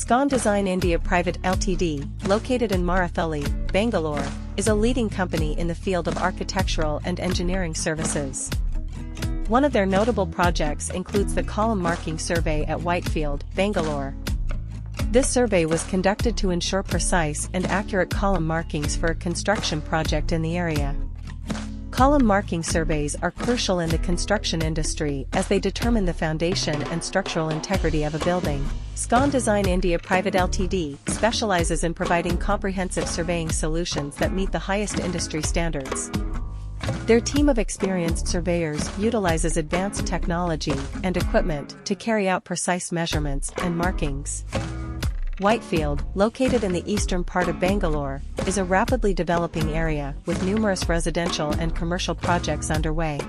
Scon Design India Private Ltd, located in Marathahalli, Bangalore, is a leading company in the field of architectural and engineering services. One of their notable projects includes the column marking survey at Whitefield, Bangalore. This survey was conducted to ensure precise and accurate column markings for a construction project in the area. Column marking surveys are crucial in the construction industry as they determine the foundation and structural integrity of a building. Scon Design India Private Ltd specializes in providing comprehensive surveying solutions that meet the highest industry standards. Their team of experienced surveyors utilizes advanced technology and equipment to carry out precise measurements and markings. Whitefield, located in the eastern part of Bangalore, is a rapidly developing area with numerous residential and commercial projects underway.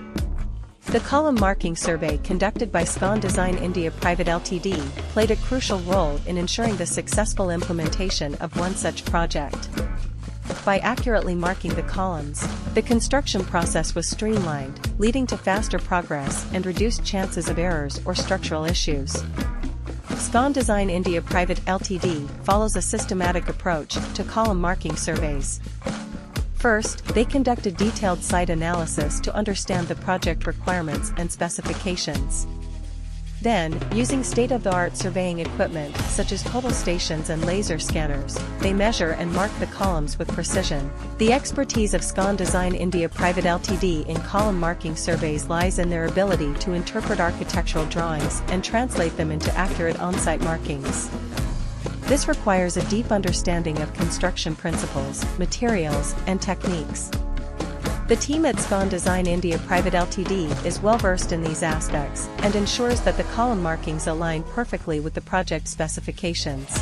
The column marking survey conducted by Scon Design India Private Ltd played a crucial role in ensuring the successful implementation of one such project. By accurately marking the columns, the construction process was streamlined, leading to faster progress and reduced chances of errors or structural issues. Scon Design India Private Ltd follows a systematic approach to column marking surveys. First, they conduct a detailed site analysis to understand the project requirements and specifications. Then, using state-of-the-art surveying equipment such as total stations and laser scanners, they measure and mark the columns with precision. The expertise of Scon Design India Private Ltd in column marking surveys lies in their ability to interpret architectural drawings and translate them into accurate on-site markings. This requires a deep understanding of construction principles, materials, and techniques. The team at Scon Design India Private Ltd is well versed in these aspects and ensures that the column markings align perfectly with the project specifications.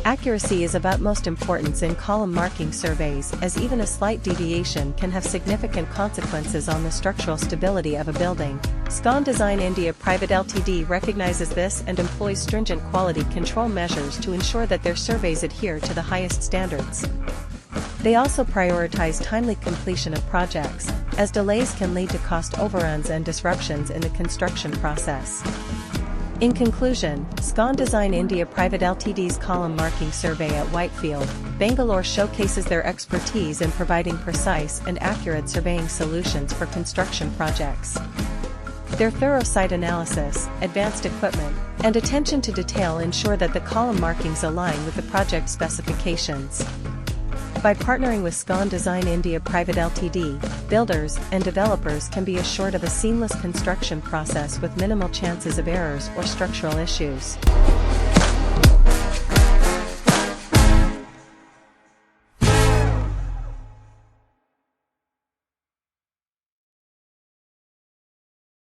Accuracy is of utmost importance in column marking surveys, as even a slight deviation can have significant consequences on the structural stability of a building. Scon Design India Private Ltd recognizes this and employs stringent quality control measures to ensure that their surveys adhere to the highest standards. They also prioritize timely completion of projects, as delays can lead to cost overruns and disruptions in the construction process. In conclusion, Scon Design India Private Ltd's column marking survey at Whitefield, Bangalore showcases their expertise in providing precise and accurate surveying solutions for construction projects. Their thorough site analysis, advanced equipment, and attention to detail ensure that the column markings align with the project specifications. By partnering with Scon Design India Private Ltd, builders and developers can be assured of a seamless construction process with minimal chances of errors or structural issues.